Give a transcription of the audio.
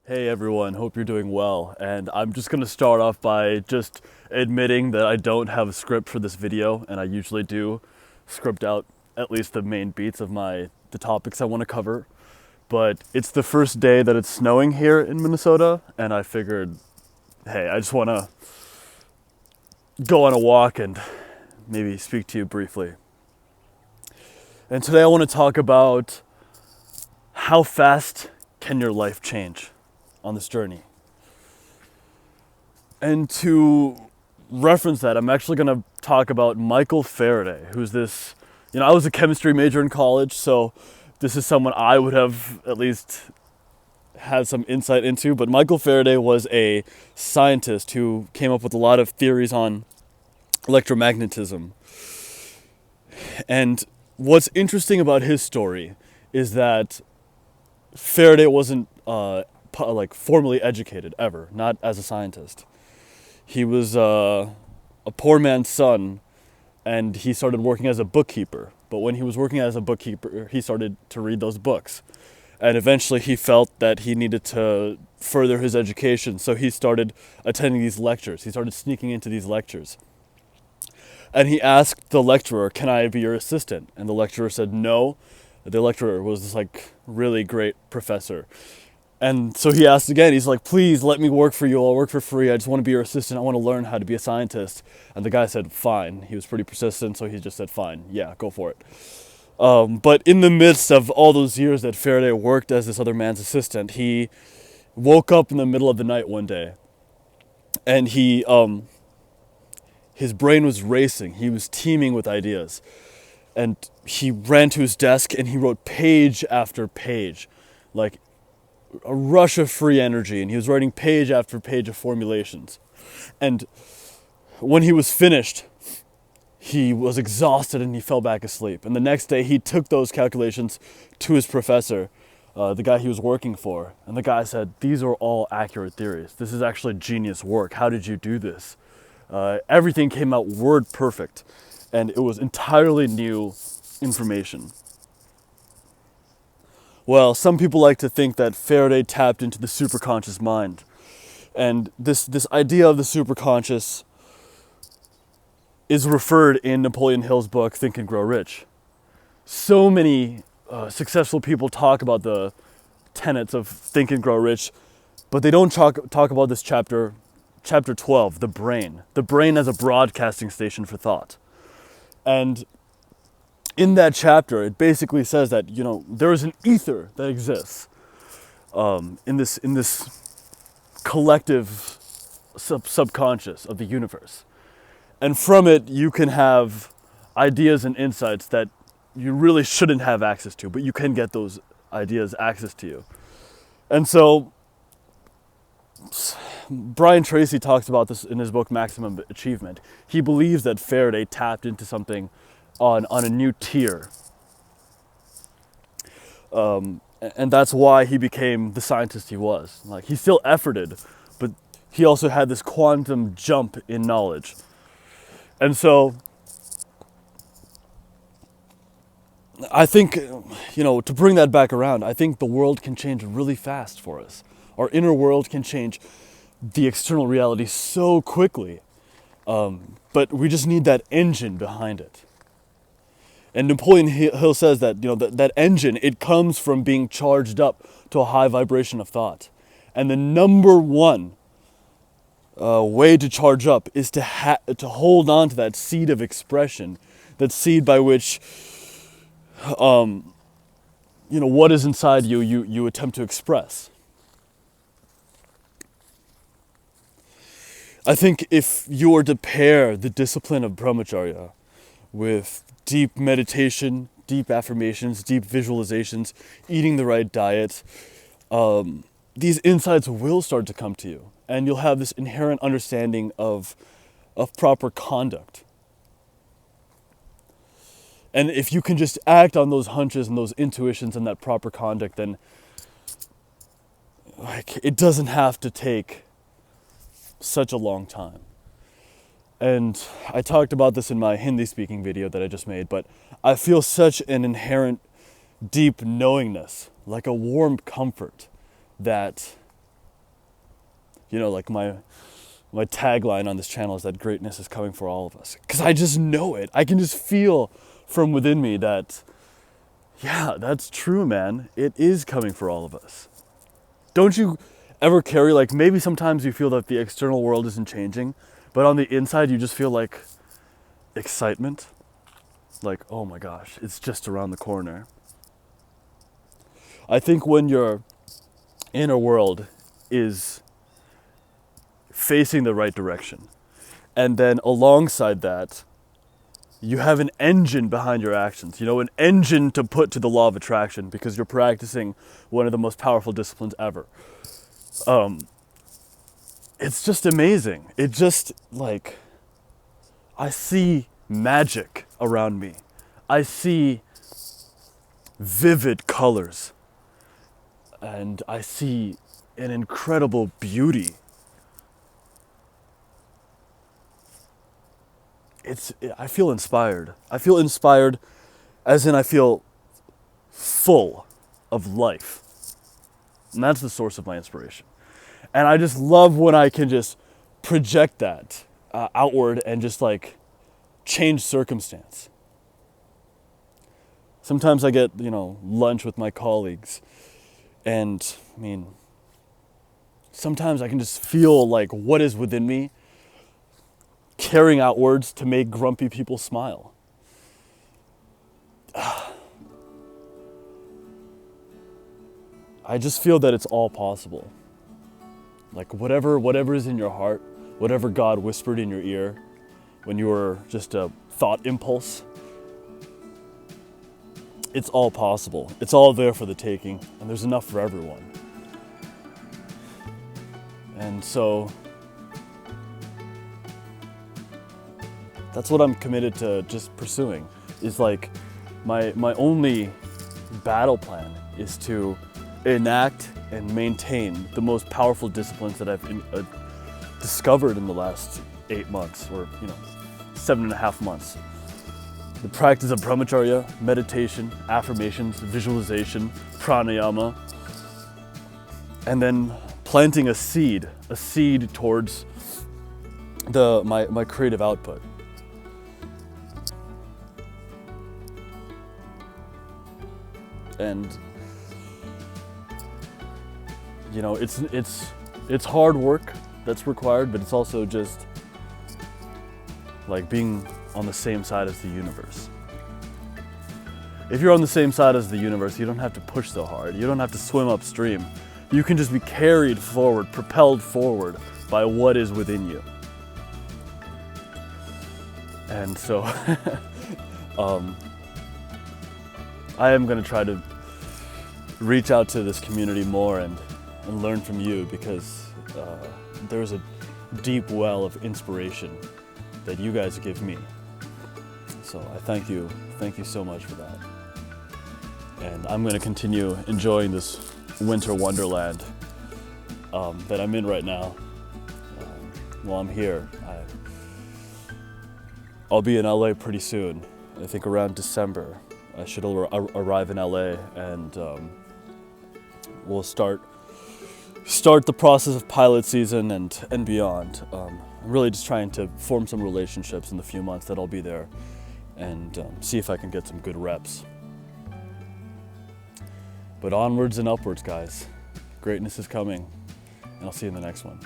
Hey everyone, hope you're doing well. And I'm just gonna start off by just admitting that I don't have a script for this video, and I usually do script out at least the main beats of the topics I want to cover. But it's the first day that it's snowing here in Minnesota, and I figured, hey, I just want to go on a walk and maybe speak to you briefly. And today I want to talk about how fast can your life change on this journey. And to reference that, I'm actually going to talk about Michael Faraday, who's this, I was a chemistry major in college, so this is someone I would have at least had some insight into. But Michael Faraday was a scientist who came up with a lot of theories on electromagnetism. And what's interesting about his story is that Faraday wasn't formally educated ever, not as a scientist. He was a poor man's son, and he started working as a bookkeeper. But when he was working as a bookkeeper, he started to read those books. And eventually he felt that he needed to further his education, so he started attending these lectures. He started sneaking into these lectures. And he asked the lecturer, "Can I be your assistant?" And the lecturer said no. The lecturer was this really great professor. And so he asked again, he's like, "Please let me work for you. I'll work for free. I just want to be your assistant. I want to learn how to be a scientist." And the guy said, "Fine." He was pretty persistent, so he just said, "Fine, yeah, go for it." But in the midst of all those years that Faraday worked as this other man's assistant, he woke up in the middle of the night one day, and his brain was racing. He was teeming with ideas. And he ran to his desk and he wrote page after page, like a rush of free energy. And he was writing page after page of formulations. And when he was finished, he was exhausted and he fell back asleep. And the next day he took those calculations to his professor, the guy he was working for. And the guy said, "These are all accurate theories. This is actually genius work. How did you do this?" Everything came out word perfect. And it was entirely new information. Well, some people like to think that Faraday tapped into the superconscious mind. And this idea of the superconscious is referred in Napoleon Hill's book, Think and Grow Rich. So many successful people talk about the tenets of Think and Grow Rich, but they don't talk about this chapter 12, the brain. The brain as a broadcasting station for thought. And in that chapter, it basically says that, there is an ether that exists in this collective subconscious of the universe. And from it, you can have ideas and insights that you really shouldn't have access to, but you can get those ideas access to you. And so Brian Tracy talks about this in his book, Maximum Achievement. He believes that Faraday tapped into something on a new tier. And that's why he became the scientist he was. Like, he still efforted, but he also had this quantum jump in knowledge. And so I think, to bring that back around, I think the world can change really fast for us. Our inner world can change the external reality so quickly, but we just need that engine behind it. And Napoleon Hill says that that engine, it comes from being charged up to a high vibration of thought. And the number one way to charge up is to hold on to that seed of expression, that seed by which what is inside you attempt to express. I think if you were to pair the discipline of brahmacharya with deep meditation, deep affirmations, deep visualizations, eating the right diet, these insights will start to come to you. And you'll have this inherent understanding of proper conduct. And if you can just act on those hunches and those intuitions and that proper conduct, then it doesn't have to take such a long time. And I talked about this in my Hindi speaking video that I just made, but I feel such an inherent deep knowingness, like a warm comfort, that You know, like my tagline on this channel is that greatness is coming for all of us. Because I just know it. I can just feel from within me that, yeah, that's true, man. It is coming for all of us. Don't you ever carry, like, maybe sometimes you feel that the external world isn't changing, but on the inside you just feel like excitement? Like, oh my gosh, it's just around the corner. I think when your inner world is facing the right direction, and then alongside that, you have an engine behind your actions, you know, an engine to put to the law of attraction because you're practicing one of the most powerful disciplines ever. It's just amazing. It just, like, I see magic around me. I see vivid colors. And I see an incredible beauty. I feel inspired. I feel inspired as in I feel full of life. And that's the source of my inspiration. And I just love when I can just project that outward and just like change circumstance. Sometimes I get, you know, lunch with my colleagues. And I mean, sometimes I can just feel like what is within me carrying outwards to make grumpy people smile. I just feel that it's all possible. Like whatever is in your heart, whatever God whispered in your ear when you were just a thought impulse, it's all possible. It's all there for the taking, and there's enough for everyone. And so that's what I'm committed to just pursuing, is like my only battle plan is to enact and maintain the most powerful disciplines that I've discovered in the last 8 months, or 7.5 months. The practice of brahmacharya, meditation, affirmations, visualization, pranayama, and then planting a seed towards my creative output. And it's hard work that's required, but it's also just like being on the same side as the universe. If you're on the same side as the universe, you don't have to push so hard. You don't have to swim upstream. You can just be carried forward, propelled forward by what is within you. And so I am going to try to reach out to this community more and learn from you, because there's a deep well of inspiration that you guys give me. So I thank you so much for that. And I'm going to continue enjoying this winter wonderland that I'm in right now. While I'm here, I'll be in LA pretty soon. I think around December I should arrive in LA, and we'll start the process of pilot season and beyond. I'm really just trying to form some relationships in the few months that I'll be there, and see if I can get some good reps. But onwards and upwards, guys. Greatness is coming, and I'll see you in the next one.